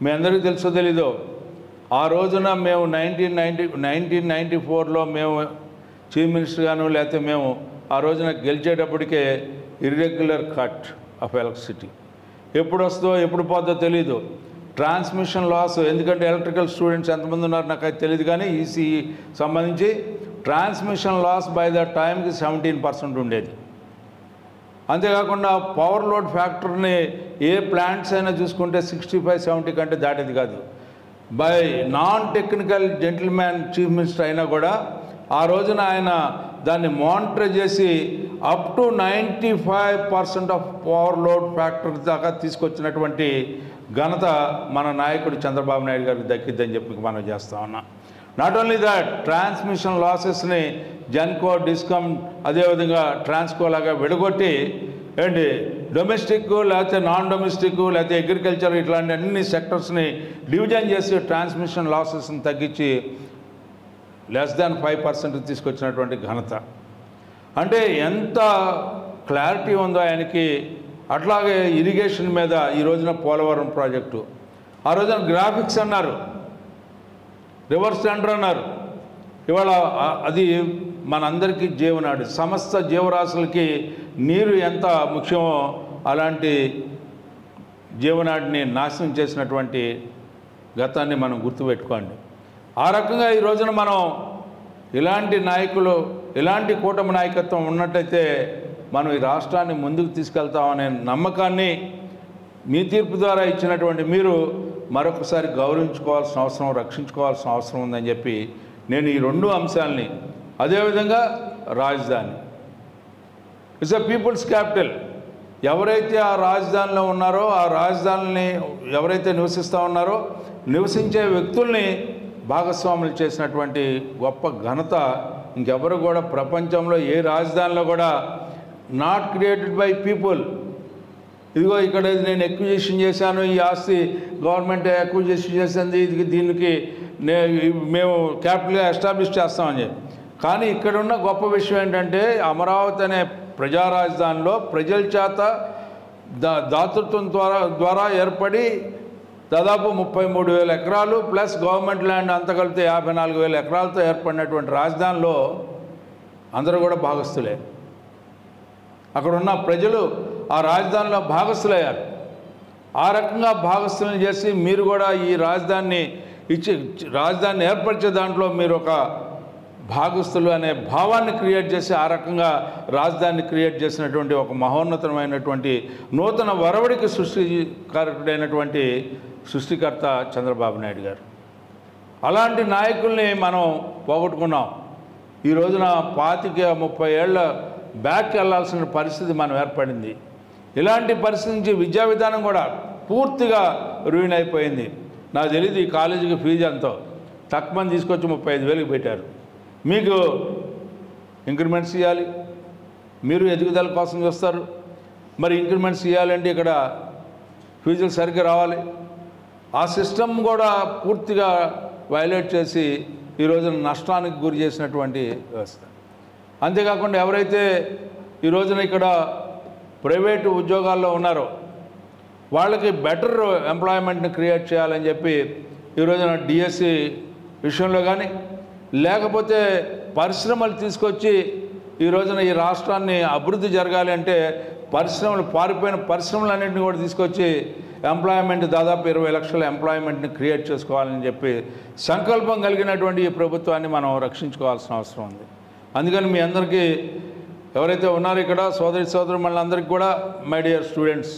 మీ అందరికీ తెలుసో తెలీదో, ఆ రోజున మేము 1994లో మేము చీఫ్ మినిస్టర్గాను లేకపోతే మేము ఆ రోజున గెలిచేటప్పటికే ఇర్రెగ్యులర్ కట్ ఆఫ్ ఎలక్ట్రిసిటీ ఎప్పుడు వస్తుందో ఎప్పుడు పోతుందో తెలీదు. ట్రాన్స్మిషన్ లాస్, ఎందుకంటే ఎలక్ట్రికల్ స్టూడెంట్స్ ఎంతమంది ఉన్నారు నాకు అది తెలియదు, కానీ ఈసీఈ సంబంధించి ట్రాన్స్మిషన్ లాస్ బై ద టైంకి 17% ఉండేది. అంతేకాకుండా పవర్ లోడ్ ఫ్యాక్టర్ని ఏ ప్లాంట్స్ అయినా చూసుకుంటే 65-70 కంటే దాటేది కాదు. By non technical gentleman chief minister అయినా కూడా ఆ రోజున ఆయన దాన్ని మానిటర్ చేసి up to 95% of power load factor దాకా తీసుకొచ్చినటువంటి ఘనత మన నాయకుడు చంద్రబాబు నాయుడు గారికి దక్కిద్దని చెప్పి మనం చేస్తా ఉన్నాం. నాట్ ఓన్లీ దట్, ట్రాన్స్మిషన్ లాసెస్ని జెన్కో, డిస్కమ్, అదేవిధంగా ట్రాన్స్కో లాగా విడగొట్టి ఏంటి డొమెస్టిక్ లేకపోతే నాన్ డొమెస్టిక్ లేకపోతే అగ్రికల్చర్ ఇట్లాంటి అన్ని సెక్టర్స్ని డివిజన్ చేసి ట్రాన్స్మిషన్ లాసెస్ని తగ్గించి లెస్ దాన్ 5% తీసుకొచ్చినటువంటి ఘనత. అంటే ఎంత క్లారిటీ ఉందో ఆయనకి. అట్లాగే ఇరిగేషన్ మీద ఈ రోజున పోలవరం ప్రాజెక్టు, ఆ రోజున గ్రాఫిక్స్ అన్నారు, రివర్స్ టెండర్ అన్నారు. ఇవాళ అది మనందరికీ జీవనాడి, సమస్త జీవరాశులకి నీరు ఎంత ముఖ్యమో అలాంటి జీవనాడిని నాశనం చేసినటువంటి గతాన్ని మనం గుర్తుపెట్టుకోండి. ఆ రకంగా ఈ రోజున మనం ఇలాంటి నాయకులు, ఇలాంటి కూటమి నాయకత్వం ఉన్నట్టయితే మనం ఈ రాష్ట్రాన్ని ముందుకు తీసుకెళ్తామనే నమ్మకాన్ని మీ తీర్పు ద్వారా ఇచ్చినటువంటి మీరు మరొకసారి గౌరవించుకోవాల్సిన అవసరం, రక్షించుకోవాల్సిన అవసరం ఉందని చెప్పి నేను ఈ రెండు అంశాలని, అదేవిధంగా రాజధాని ఇట్స్ ఎ పీపుల్స్ క్యాపిటల్. ఎవరైతే ఆ రాజధానిలో ఉన్నారో, ఆ రాజధానిని ఎవరైతే నివసిస్తూ ఉన్నారో, నివసించే వ్యక్తుల్ని భాగస్వాములు చేసినటువంటి గొప్ప ఘనత ఇంకెవరు కూడా ప్రపంచంలో ఏ రాజధానిలో కూడా నాట్ క్రియేటెడ్ బై పీపుల్. ఇదిగో ఇక్కడ నేను ఎక్విజిషన్ చేశాను, ఈ ఆస్తి గవర్నమెంట్ ఎక్విజిషన్ చేసింది, దీనికి మేము క్యాపిటల్గా ఎస్టాబ్లిష్ చేస్తామని చెప్పి. కానీ ఇక్కడున్న గొప్ప విషయం ఏంటంటే అమరావతి అనే ప్రజా రాజధానిలో ప్రజల చేత దాతృత్వం ద్వారా ఏర్పడి దాదాపు 33,000 ఎకరాలు ప్లస్ గవర్నమెంట్ ల్యాండ్ అంతా కలిపితే 54,000 ఎకరాలతో ఏర్పడినటువంటి రాజధానిలో అందరూ కూడా భాగస్తులే. అక్కడ ఉన్న ప్రజలు ఆ రాజధానిలో భాగస్తులయ్యారు. ఆ రకంగా భాగస్తులను చేసి మీరు కూడా ఈ రాజధానిని రాజధానిని ఏర్పరిచే దాంట్లో మీరు ఒక భాగస్తులు అనే భావాన్ని క్రియేట్ చేసి ఆ రకంగా రాజధానిని క్రియేట్ చేసినటువంటి ఒక మహోన్నతమైనటువంటి నూతన వరవడికి సృష్టికారకుడైనటువంటి సృష్టికర్త చంద్రబాబు నాయుడు గారు. అలాంటి నాయకుల్ని మనం పోగొట్టుకున్నాం. ఈ రోజున 25-30 ఏళ్ల బ్యాక్ వెళ్ళాల్సిన పరిస్థితి మనం ఏర్పడింది. ఇలాంటి పరిస్థితి నుంచి విద్యా విధానం కూడా పూర్తిగా రూయిన్ అయిపోయింది. నాకు తెలియదు ఈ కాలేజీకి ఫీజు ఎంతో, తక్కువ మంది తీసుకొచ్చి 35,000కి పెట్టారు. మీకు ఇంక్రిమెంట్స్ ఇవ్వాలి, మీరు ఎదుగుదల కోసం చూస్తారు. మరి ఇంక్రిమెంట్స్ ఇవ్వాలంటే ఇక్కడ ఫీజులు సరిగ్గా రావాలి. ఆ సిస్టమ్ కూడా పూర్తిగా వైలేట్ చేసి ఈ రోజున నష్టానికి గురి చేసినటువంటి వ్యవస్థ. అంతేకాకుండా ఎవరైతే ఈ రోజున ఇక్కడ ప్రైవేటు ఉద్యోగాల్లో ఉన్నారో వాళ్ళకి బెటర్ ఎంప్లాయ్మెంట్ని క్రియేట్ చేయాలని చెప్పి ఈ రోజున డిఎస్సి విషయంలో కానీ లేకపోతే పరిశ్రమలు తీసుకొచ్చి ఈ రోజున ఈ రాష్ట్రాన్ని అభివృద్ధి జరగాలి అంటే పరిశ్రమలు, పారిపోయిన పరిశ్రమలన్నింటినీ కూడా తీసుకొచ్చి ఎంప్లాయ్మెంట్ దాదాపు 20 లక్షల ఎంప్లాయ్మెంట్ని క్రియేట్ చేసుకోవాలని చెప్పి సంకల్పం కలిగినటువంటి ఈ ప్రభుత్వాన్ని మనం రక్షించుకోవాల్సిన అవసరం ఉంది. అందుకని మీ అందరికీ ఎవరైతే ఉన్నారో ఇక్కడ సోదరులందరికీ కూడా my dear students,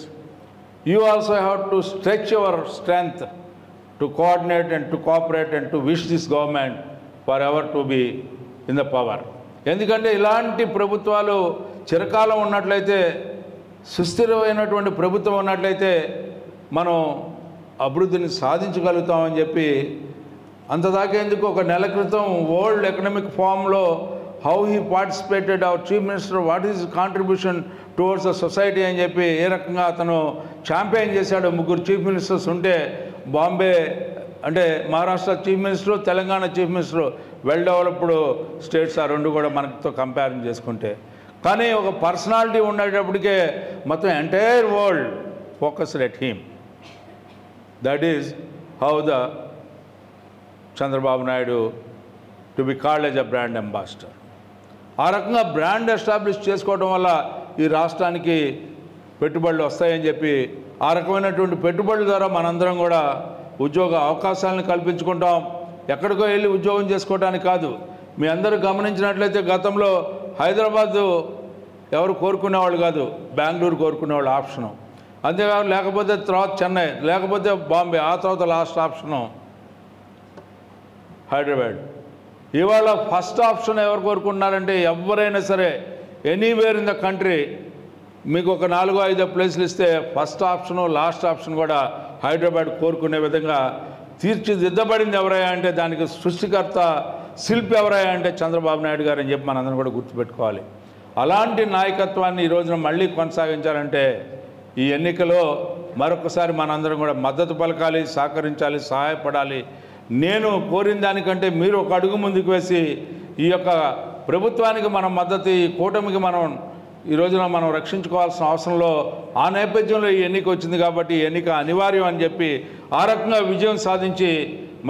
you also have to stretch your strength to coordinate and to cooperate and to wish this government for ever to be in the power. ఎందుకంటే ఇలాంటి ప్రభుత్వాలు చిరకాలం ఉన్నట్లయితే, సుస్థిరమైనటువంటి ప్రభుత్వం ఉన్నట్లయితే మనం అభివృద్ధిని సాధించగలుగుతామని చెప్పి అంతదాకా ఎందుకు ఒక నెల క్రితం వరల్డ్ ఎకనామిక్ ఫోరంలో how he participated our chief minister, what is contribution towards the society అని చెప్పి ఏ రకంగా అతను ఛాంపియన్ చేశాడు. 3 చీఫ్ మినిస్టర్స్ ఉంటే బాంబే అంటే Maharashtra chief minister, Telangana chief minister, well developed states ఆ రెండు కూడా మనతో కంపేర్ చేసుకుంటే. కానీ ఒక పర్సనాలిటీ ఉండేటప్పటికే మొత్తం entire world focused at him. That is how the Chandrababu Naidu to be called as a brand ambassador. ఆ రకంగా బ్రాండ్ ఎస్టాబ్లిష్ చేసుకోవడం వల్ల ఈ రాష్ట్రానికి పెట్టుబడులు వస్తాయని చెప్పి ఆ రకమైనటువంటి పెట్టుబడుల ద్వారా మనందరం కూడా ఉద్యోగ అవకాశాలను కల్పించుకుంటాం. ఎక్కడికో వెళ్ళి ఉద్యోగం చేసుకోవడానికి కాదు. మీ అందరూ గమనించినట్లయితే గతంలో హైదరాబాదు ఎవరు కోరుకునేవాళ్ళు కాదు, బెంగళూరు కోరుకునేవాళ్ళు ఆప్షను. అంతేకాదు లేకపోతే తర్వాత చెన్నై, లేకపోతే బాంబే, ఆ తర్వాత లాస్ట్ ఆప్షను హైదరాబాద్. ఇవాళ ఫస్ట్ ఆప్షన్ ఎవరు కోరుకుంటున్నారంటే ఎవరైనా సరే ఎనీవేర్ ఇన్ ద కంట్రీ మీకు ఒక 4-5 ప్లేసులు ఇస్తే ఫస్ట్ ఆప్షను లాస్ట్ ఆప్షన్ కూడా హైదరాబాద్ కోరుకునే విధంగా తీర్చిదిద్దబడింది ఎవరయ్యా అంటే దానికి సృష్టికర్త శిల్పి ఎవరయ్యా అంటే చంద్రబాబు నాయుడు గారు అని చెప్పి మనందరం కూడా గుర్తుపెట్టుకోవాలి. అలాంటి నాయకత్వాన్ని ఈ రోజున మళ్ళీ కొనసాగించాలంటే ఈ ఎన్నికలో మరొకసారి మనందరం కూడా మద్దతు పలకాలి, సహకరించాలి, సహాయపడాలి. నేను కోరిన దానికంటే మీరు ఒక అడుగు ముందుకు వేసి ఈ యొక్క ప్రభుత్వానికి మనం మద్దతు, ఈ కూటమికి ఈ రోజున మనం రక్షించుకోవాల్సిన అవసరంలో ఆ నేపథ్యంలో ఈ ఎన్నిక వచ్చింది కాబట్టి ఈ ఎన్నిక అనివార్యం అని చెప్పి ఆ రకంగా విజయం సాధించి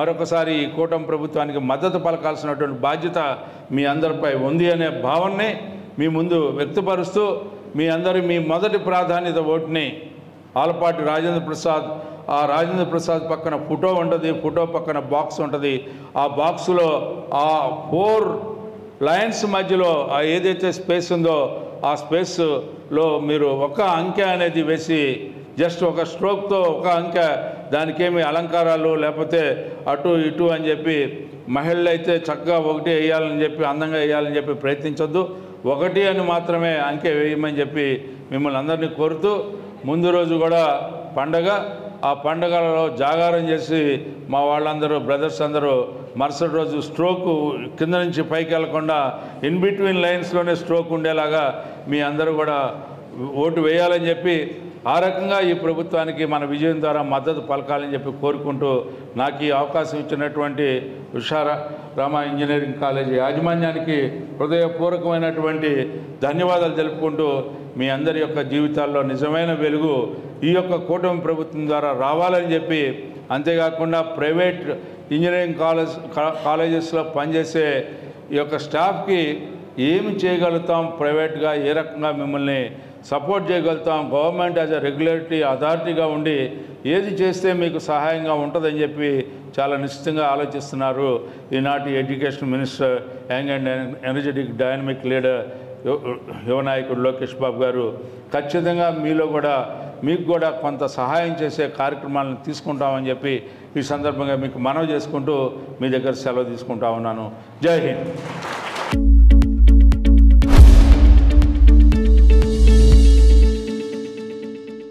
మరొకసారి ఈ కూటమి ప్రభుత్వానికి మద్దతు పలకాల్సినటువంటి బాధ్యత మీ అందరిపై ఉంది అనే భావనని మీ ముందు వ్యక్తపరుస్తూ మీ మొదటి ప్రాధాన్యత ఓటుని ఆలపాటి రాజేంద్ర ప్రసాద్, ఆ రాజేంద్ర ప్రసాద్ పక్కన ఫోటో ఉంటుంది, ఫోటో పక్కన బాక్స్ ఉంటుంది. ఆ బాక్సులో ఆ 4 లైన్స్ మధ్యలో ఏదైతే స్పేస్ ఉందో ఆ స్పేస్లో మీరు ఒక అంకె అనేది వేసి జస్ట్ ఒక స్ట్రోక్తో ఒక అంకె, దానికేమి అలంకారాలు లేకపోతే అటు ఇటు అని చెప్పి మహిళలు అయితే చక్కగా 1 వేయాలని చెప్పి అందంగా వేయాలని చెప్పి ప్రయత్నించొద్దు. 1 అని మాత్రమే అంకె వేయమని చెప్పి మిమ్మల్ని అందరినీ కోరుతూ ముందు రోజు కూడా పండగ, ఆ పండగలలో జాగారం చేసి మా వాళ్ళందరూ బ్రదర్స్ అందరూ మరుసటి రోజు స్ట్రోకు కింద నుంచి పైకి వెళ్లకుండా ఇన్ బిట్వీన్ లైన్స్లోనే స్ట్రోక్ ఉండేలాగా మీ అందరూ కూడా ఓటు వేయాలని చెప్పి ఆ రకంగా ఈ ప్రభుత్వానికి మన విజయం ద్వారా మద్దతు పలకాలని చెప్పి కోరుకుంటూ నాకు ఈ అవకాశం ఇచ్చినటువంటి విశారామ ఇంజనీరింగ్ కాలేజీ యాజమాన్యానికి హృదయపూర్వకమైనటువంటి ధన్యవాదాలు తెలుపుకుంటూ మీ అందరి యొక్క జీవితాల్లో నిజమైన వెలుగు ఈ యొక్క కూటమి ప్రభుత్వం ద్వారా రావాలని చెప్పి, అంతేకాకుండా ప్రైవేట్ ఇంజనీరింగ్ కాలేజెస్లో పనిచేసే ఈ యొక్క స్టాఫ్కి ఏమి చేయగలుగుతాం, ప్రైవేట్గా ఏ రకంగా మిమ్మల్ని సపోర్ట్ చేయగలుగుతాం, గవర్నమెంట్ యాజ్ అ రెగ్యులేటరీ అథారిటీగా ఉండి ఏది చేస్తే మీకు సహాయంగా ఉంటుందని చెప్పి చాలా నిశ్చితంగా ఆలోచిస్తున్నారు ఈనాటి education minister, young and energetic dynamic leader యువ నాయకుడు లోకేష్ బాబు గారు. ఖచ్చితంగా మీకు కూడా కొంత సహాయం చేసే కార్యక్రమాలను తీసుకుంటామని చెప్పి ఈ సందర్భంగా మీకు మనవి చేసుకుంటూ మీ దగ్గర సెలవు తీసుకుంటా ఉన్నాను. జై హింద్.